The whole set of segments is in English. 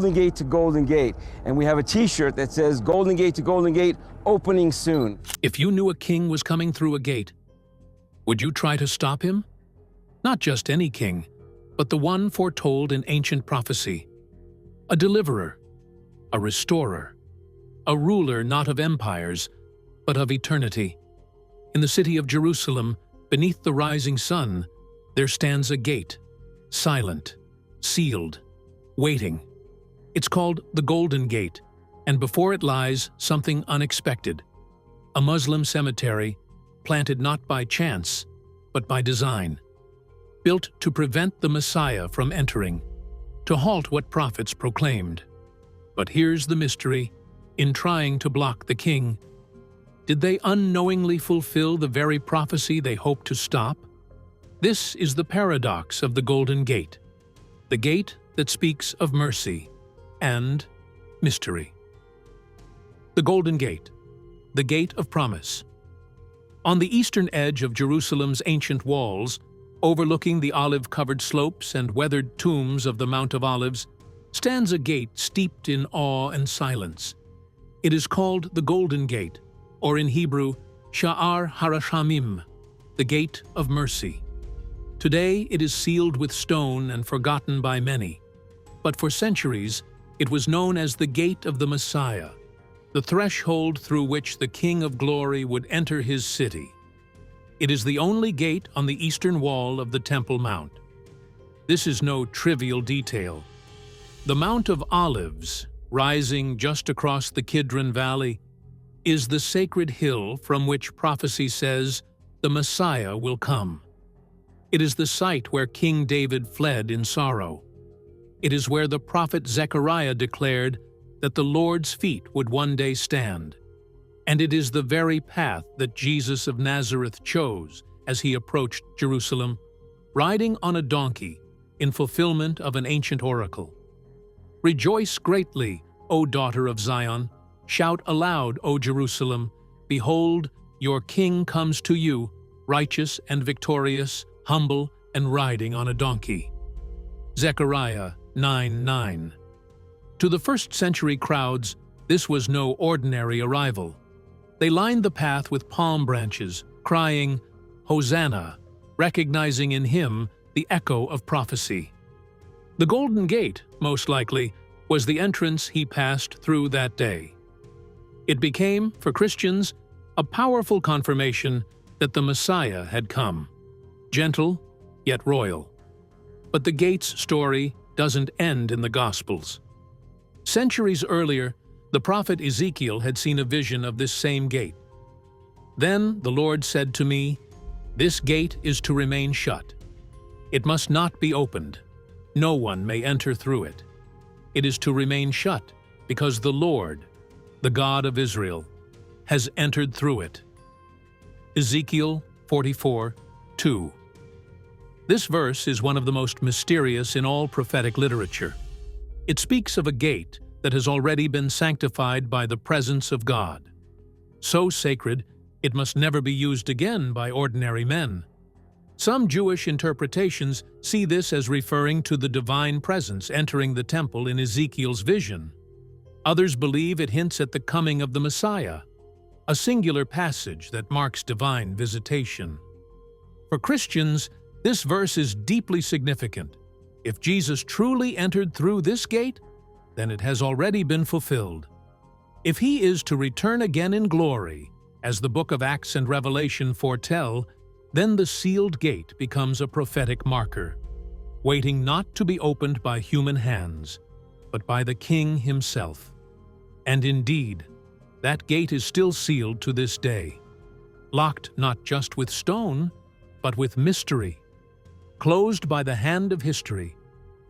Golden Gate to Golden Gate. And we have a t-shirt that says Golden Gate to Golden Gate, opening soon. If you knew a king was coming through a gate, would you try to stop him? Not just any king, but the one foretold in ancient prophecy. A deliverer, a restorer, a ruler not of empires, but of eternity. In the city of Jerusalem, beneath the rising sun, there stands a gate, silent, sealed, waiting. It's called the Golden Gate, and before it lies something unexpected. A Muslim cemetery, planted not by chance, but by design. Built to prevent the Messiah from entering, to halt what prophets proclaimed. But here's the mystery: in trying to block the king, did they unknowingly fulfill the very prophecy they hoped to stop? This is the paradox of the Golden Gate, the gate that speaks of mercy and mystery. The Golden Gate, the gate of promise. On the eastern edge of Jerusalem's ancient walls, overlooking the olive-covered slopes and weathered tombs of the Mount of Olives, stands a gate steeped in awe and silence. It is called the Golden Gate, or in Hebrew, Sha'ar Harashamim, the Gate of Mercy. Today it is sealed with stone and forgotten by many, but for centuries it was known as the Gate of the Messiah, the threshold through which the King of Glory would enter his city. It is the only gate on the eastern wall of the Temple Mount. This is no trivial detail. The Mount of Olives, rising just across the Kidron Valley, is the sacred hill from which prophecy says the Messiah will come. It is the site where King David fled in sorrow. It is where the prophet Zechariah declared that the Lord's feet would one day stand. And it is the very path that Jesus of Nazareth chose as he approached Jerusalem, riding on a donkey in fulfillment of an ancient oracle. Rejoice greatly, O daughter of Zion. Shout aloud, O Jerusalem. Behold, your king comes to you, righteous and victorious, humble and riding on a donkey. Zechariah 9:9. To the first-century crowds, this was no ordinary arrival. They lined the path with palm branches, crying, Hosanna, recognizing in him the echo of prophecy. The Golden Gate, most likely, was the entrance he passed through that day. It became, for Christians, a powerful confirmation that the Messiah had come, gentle yet royal. But the gate's story doesn't end in the Gospels. Centuries earlier, the prophet Ezekiel had seen a vision of this same gate. Then the Lord said to me, "This gate is to remain shut. It must not be opened. No one may enter through it. It is to remain shut because the Lord, the God of Israel, has entered through it." Ezekiel 44:2. This verse is one of the most mysterious in all prophetic literature. It speaks of a gate that has already been sanctified by the presence of God. So sacred, it must never be used again by ordinary men. Some Jewish interpretations see this as referring to the divine presence entering the temple in Ezekiel's vision. Others believe it hints at the coming of the Messiah, a singular passage that marks divine visitation. For Christians, this verse is deeply significant. If Jesus truly entered through this gate, then it has already been fulfilled. If he is to return again in glory, as the book of Acts and Revelation foretell, then the sealed gate becomes a prophetic marker, waiting not to be opened by human hands, but by the King himself. And indeed, that gate is still sealed to this day, locked not just with stone, but with mystery, closed by the hand of history,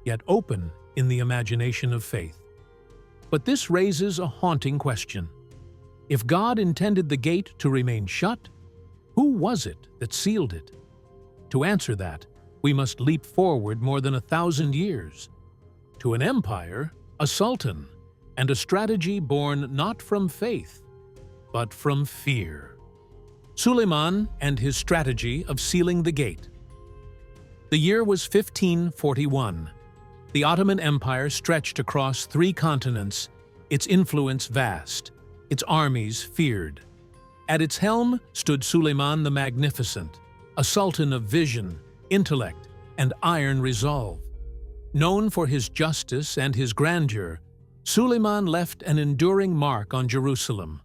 yet open in the imagination of faith. But this raises a haunting question. If God intended the gate to remain shut, who was it that sealed it? To answer that, we must leap forward more than 1,000 years, to an empire, a sultan, and a strategy born not from faith, but from fear. Suleiman and his strategy of sealing the gate. The year was 1541. The Ottoman Empire stretched across 3 continents, its influence vast, its armies feared. At its helm stood Suleiman the Magnificent, a sultan of vision, intellect, and iron resolve. Known for his justice and his grandeur, Suleiman left an enduring mark on Jerusalem.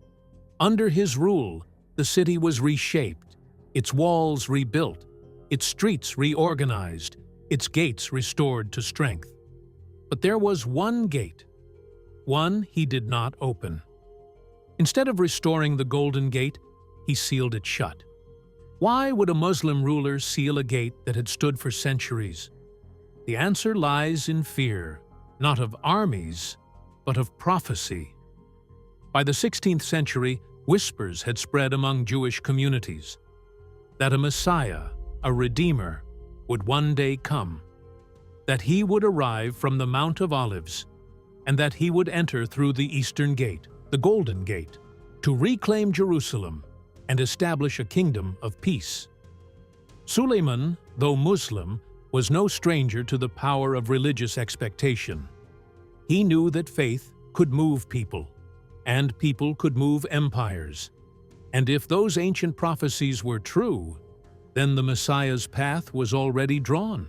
Under his rule, the city was reshaped, its walls rebuilt, its streets reorganized, its gates restored to strength. But there was one gate, one he did not open. Instead of restoring the Golden Gate, he sealed it shut. Why would a Muslim ruler seal a gate that had stood for centuries? The answer lies in fear, not of armies, but of prophecy. By the 16th century, whispers had spread among Jewish communities that a Messiah, a Redeemer, would one day come, that he would arrive from the Mount of Olives, and that he would enter through the Eastern Gate, the Golden Gate, to reclaim Jerusalem and establish a kingdom of peace. Suleiman, though Muslim, was no stranger to the power of religious expectation. He knew that faith could move people, and people could move empires. And if those ancient prophecies were true, then the Messiah's path was already drawn,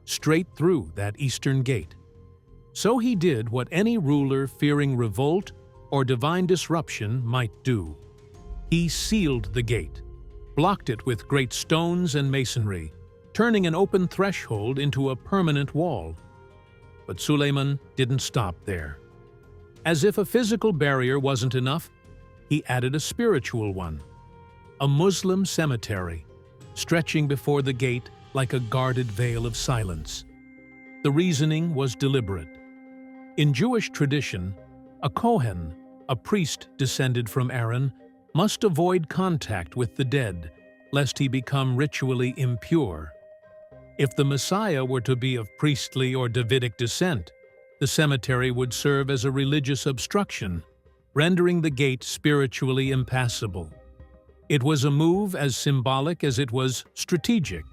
straight through that eastern gate. So he did what any ruler fearing revolt or divine disruption might do. He sealed the gate, blocked it with great stones and masonry, turning an open threshold into a permanent wall. But Suleiman didn't stop there. As if a physical barrier wasn't enough, he added a spiritual one, a Muslim cemetery, stretching before the gate like a guarded veil of silence. The reasoning was deliberate. In Jewish tradition, a Kohen, a priest descended from Aaron, must avoid contact with the dead, lest he become ritually impure. If the Messiah were to be of priestly or Davidic descent, the cemetery would serve as a religious obstruction, rendering the gate spiritually impassable. It was a move as symbolic as it was strategic,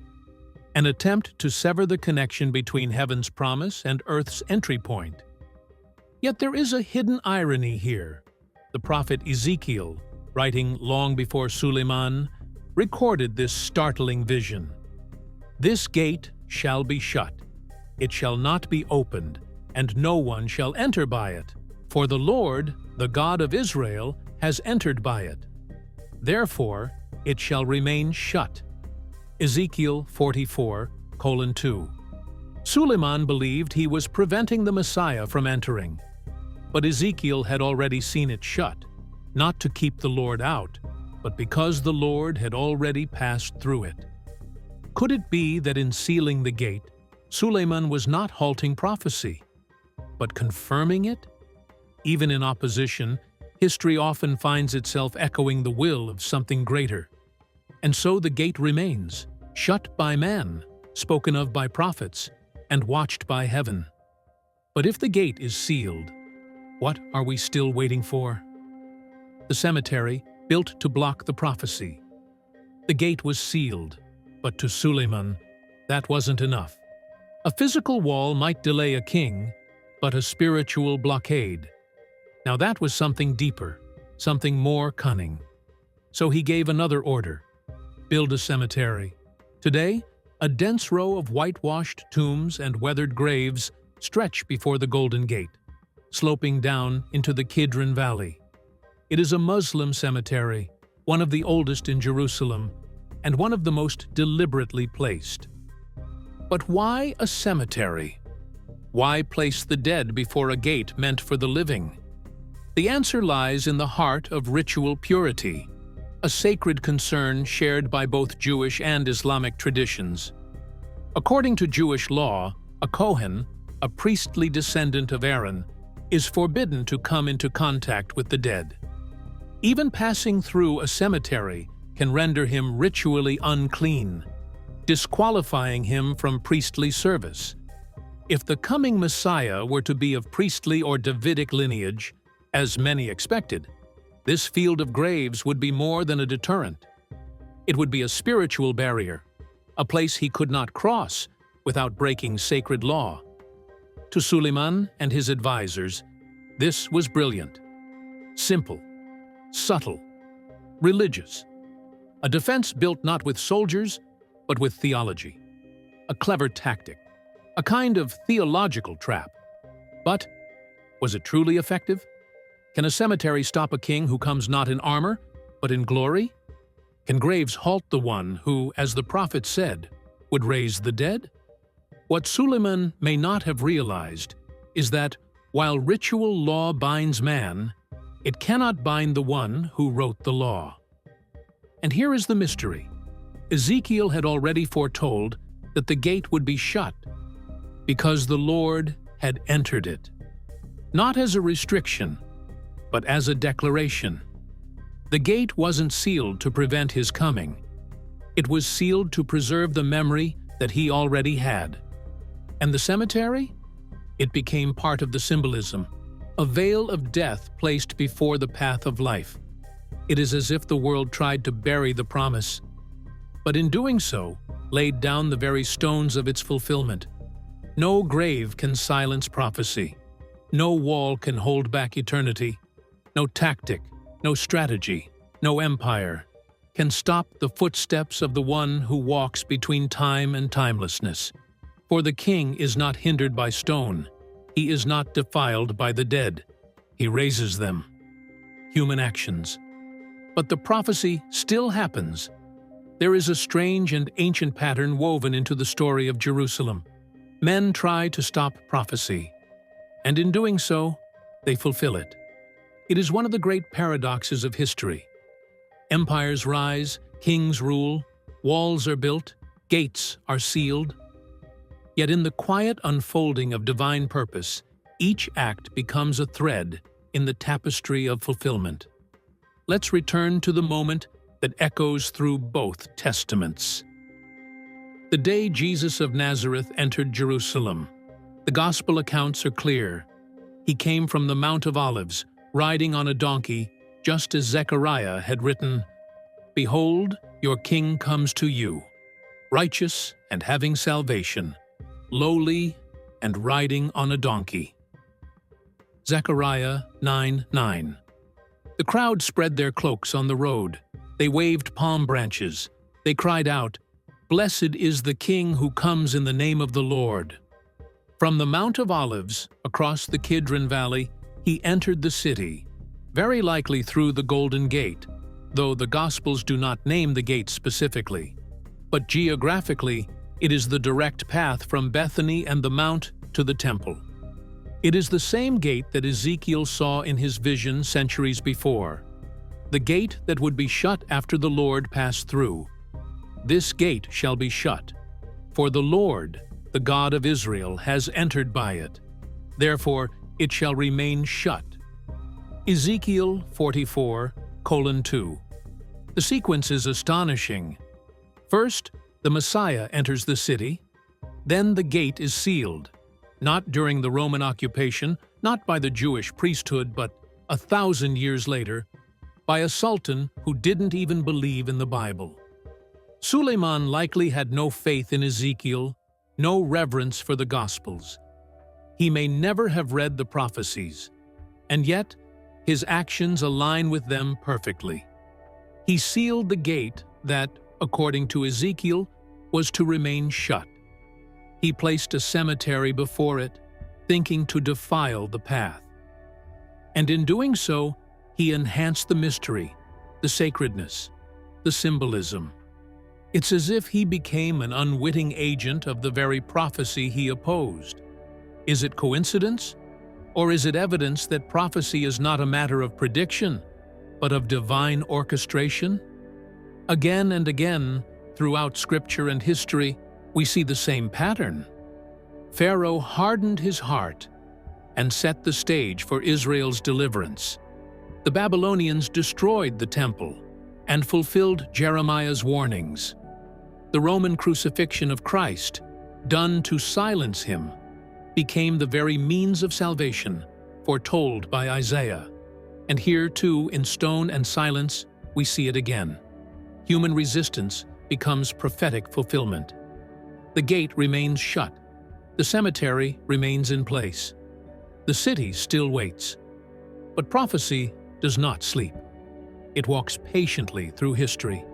an attempt to sever the connection between heaven's promise and earth's entry point. Yet there is a hidden irony here. The prophet Ezekiel, writing long before Suleiman, recorded this startling vision. "This gate shall be shut, it shall not be opened, and no one shall enter by it. For the Lord, the God of Israel, has entered by it. Therefore, it shall remain shut." Ezekiel 44:2. Suleiman believed he was preventing the Messiah from entering. But Ezekiel had already seen it shut, not to keep the Lord out, but because the Lord had already passed through it. Could it be that in sealing the gate, Suleiman was not halting prophecy, but confirming it? Even in opposition, history often finds itself echoing the will of something greater. And so the gate remains, shut by man, spoken of by prophets, and watched by heaven. But if the gate is sealed, what are we still waiting for? The cemetery, built to block the prophecy. The gate was sealed, but to Suleiman, that wasn't enough. A physical wall might delay a king, but a spiritual blockade. Now that was something deeper, something more cunning. So he gave another order: build a cemetery. Today, a dense row of whitewashed tombs and weathered graves stretch before the Golden Gate, sloping down into the Kidron Valley. It is a Muslim cemetery, one of the oldest in Jerusalem, and one of the most deliberately placed. But why a cemetery? Why place the dead before a gate meant for the living? The answer lies in the heart of ritual purity, a sacred concern shared by both Jewish and Islamic traditions. According to Jewish law, a Kohen, a priestly descendant of Aaron, is forbidden to come into contact with the dead. Even passing through a cemetery can render him ritually unclean, disqualifying him from priestly service. If the coming Messiah were to be of priestly or Davidic lineage, as many expected, this field of graves would be more than a deterrent. It would be a spiritual barrier, a place he could not cross without breaking sacred law. To Suleiman and his advisors, this was brilliant, simple, subtle, religious. A defense built not with soldiers, but with theology. A clever tactic, a kind of theological trap. But was it truly effective? Can a cemetery stop a king who comes not in armor, but in glory? Can graves halt the one who, as the prophet said, would raise the dead? What Suleiman may not have realized is that, while ritual law binds man, it cannot bind the one who wrote the law. And here is the mystery. Ezekiel had already foretold that the gate would be shut because the Lord had entered it, not as a restriction, but as a declaration. The gate wasn't sealed to prevent his coming. It was sealed to preserve the memory that he already had. And the cemetery? It became part of the symbolism, a veil of death placed before the path of life. It is as if the world tried to bury the promise, but in doing so, laid down the very stones of its fulfillment. No grave can silence prophecy. No wall can hold back eternity. No tactic, no strategy, no empire can stop the footsteps of the one who walks between time and timelessness. For the king is not hindered by stone. He is not defiled by the dead. He raises them. Human actions. But the prophecy still happens. There is a strange and ancient pattern woven into the story of Jerusalem. Men try to stop prophecy, and in doing so, they fulfill it. It is one of the great paradoxes of history. Empires rise, kings rule, walls are built, gates are sealed. Yet in the quiet unfolding of divine purpose, each act becomes a thread in the tapestry of fulfillment. Let's return to the moment that echoes through both testaments. The day Jesus of Nazareth entered Jerusalem. The gospel accounts are clear. He came from the Mount of Olives, riding on a donkey, just as Zechariah had written, "Behold, your king comes to you, righteous and having salvation, lowly and riding on a donkey." Zechariah 9:9. The crowd spread their cloaks on the road. They waved palm branches. They cried out, "Blessed is the King who comes in the name of the Lord." From the Mount of Olives, across the Kidron Valley, he entered the city, very likely through the Golden Gate, though the Gospels do not name the gate specifically. But geographically, it is the direct path from Bethany and the Mount to the temple. It is the same gate that Ezekiel saw in his vision centuries before, the gate that would be shut after the Lord passed through. This gate shall be shut, for the Lord, the God of Israel, has entered by it. Therefore, it shall remain shut. Ezekiel 44:2. The sequence is astonishing. First, the Messiah enters the city. Then the gate is sealed, not during the Roman occupation, not by the Jewish priesthood, but 1,000 years later, by a sultan who didn't even believe in the Bible. Suleiman likely had no faith in Ezekiel, no reverence for the Gospels. He may never have read the prophecies, and yet his actions align with them perfectly. He sealed the gate that, according to Ezekiel, was to remain shut. He placed a cemetery before it, thinking to defile the path. And in doing so, he enhanced the mystery, the sacredness, the symbolism. It's as if he became an unwitting agent of the very prophecy he opposed. Is it coincidence? Or is it evidence that prophecy is not a matter of prediction, but of divine orchestration? Again and again, throughout Scripture and history, we see the same pattern. Pharaoh hardened his heart and set the stage for Israel's deliverance. The Babylonians destroyed the temple and fulfilled Jeremiah's warnings. The Roman crucifixion of Christ, done to silence him, became the very means of salvation foretold by Isaiah. And here, too, in stone and silence, we see it again. Human resistance becomes prophetic fulfillment. The gate remains shut. The cemetery remains in place. The city still waits. But prophecy does not sleep. It walks patiently through history.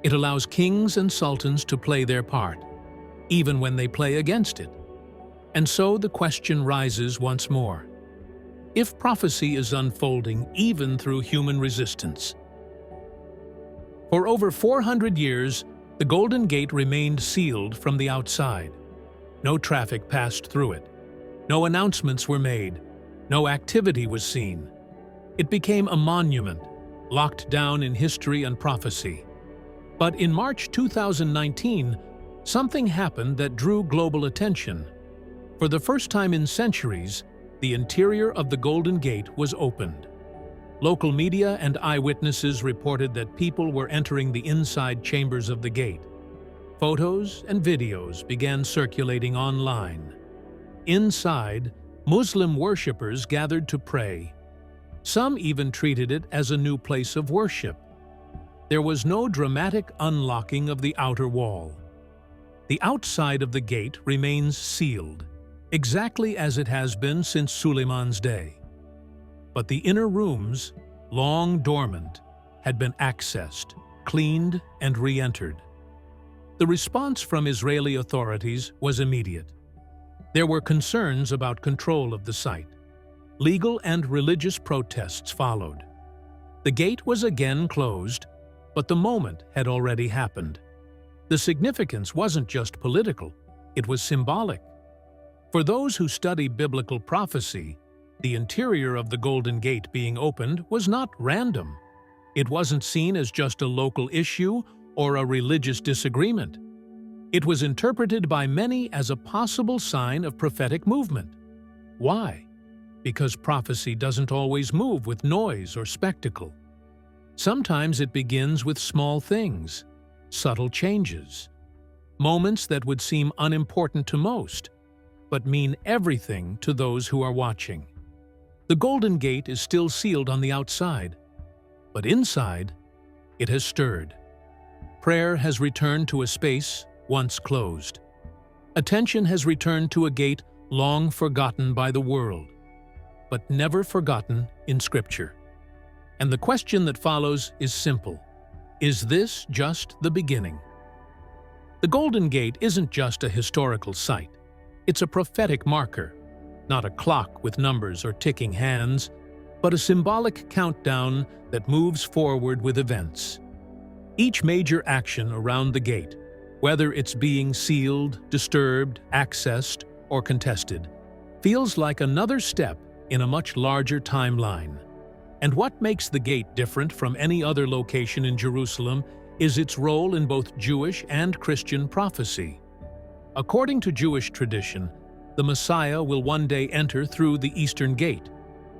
It allows kings and sultans to play their part, even when they play against it. And so the question rises once more. If prophecy is unfolding even through human resistance? For over 400 years, the Golden Gate remained sealed from the outside. No traffic passed through it. No announcements were made. No activity was seen. It became a monument, locked down in history and prophecy. But in March 2019, something happened that drew global attention. For the first time in centuries, the interior of the Golden Gate was opened. Local media and eyewitnesses reported that people were entering the inside chambers of the gate. Photos and videos began circulating online. Inside, Muslim worshippers gathered to pray. Some even treated it as a new place of worship. There was no dramatic unlocking of the outer wall. The outside of the gate remains sealed, exactly as it has been since Suleiman's day. But the inner rooms, long dormant, had been accessed, cleaned, and re-entered. The response from Israeli authorities was immediate. There were concerns about control of the site. Legal and religious protests followed. The gate was again closed, but the moment had already happened. The significance wasn't just political, it was symbolic. For those who study biblical prophecy, the interior of the Golden Gate being opened was not random. It wasn't seen as just a local issue or a religious disagreement. It was interpreted by many as a possible sign of prophetic movement. Why? Because prophecy doesn't always move with noise or spectacle. Sometimes it begins with small things, subtle changes, moments that would seem unimportant to most, but mean everything to those who are watching. The Golden Gate is still sealed on the outside, but inside, it has stirred. Prayer has returned to a space once closed. Attention has returned to a gate long forgotten by the world, but never forgotten in Scripture. And the question that follows is simple. Is this just the beginning? The Golden Gate isn't just a historical site. It's a prophetic marker, not a clock with numbers or ticking hands, but a symbolic countdown that moves forward with events. Each major action around the gate, whether it's being sealed, disturbed, accessed, or contested, feels like another step in a much larger timeline. And what makes the gate different from any other location in Jerusalem is its role in both Jewish and Christian prophecy. According to Jewish tradition, the Messiah will one day enter through the Eastern Gate,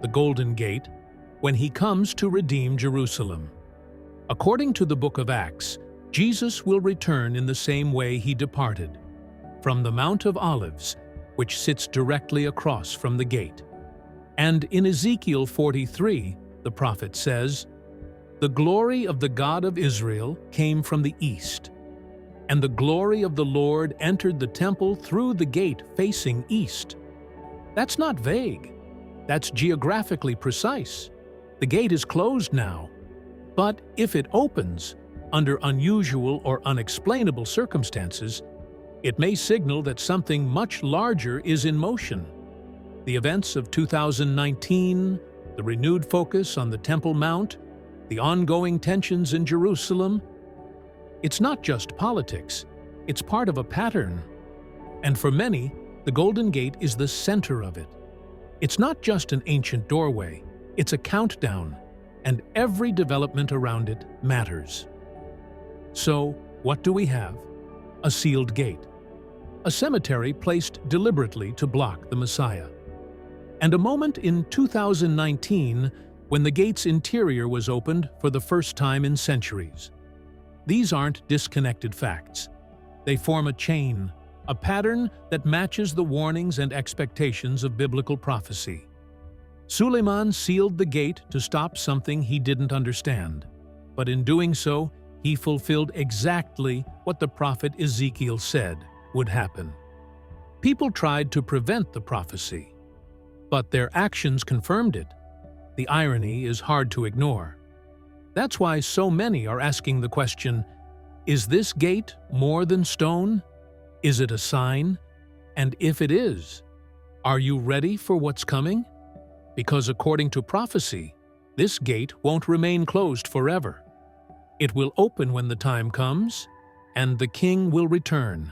the Golden Gate, when he comes to redeem Jerusalem. According to the book of Acts, Jesus will return in the same way he departed, from the Mount of Olives, which sits directly across from the gate. And in Ezekiel 43, the prophet says, "The glory of the God of Israel came from the east, and the glory of the Lord entered the temple through the gate facing east." That's not vague. That's geographically precise. The gate is closed now, but if it opens, under unusual or unexplainable circumstances, it may signal that something much larger is in motion. The events of 2019, the renewed focus on the Temple Mount, the ongoing tensions in Jerusalem, it's not just politics, it's part of a pattern. And for many, the Golden Gate is the center of it. It's not just an ancient doorway, it's a countdown, and every development around it matters. So, what do we have? A sealed gate. A cemetery placed deliberately to block the Messiah. And a moment in 2019 when the gate's interior was opened for the first time in centuries. These aren't disconnected facts. They form a chain, a pattern that matches the warnings and expectations of biblical prophecy. Suleiman sealed the gate to stop something he didn't understand, but in doing so, he fulfilled exactly what the prophet Ezekiel said would happen. People tried to prevent the prophecy, but their actions confirmed it. The irony is hard to ignore. That's why so many are asking the question, is this gate more than stone? Is it a sign? And if it is, are you ready for what's coming? Because according to prophecy, this gate won't remain closed forever. It will open when the time comes, and the King will return.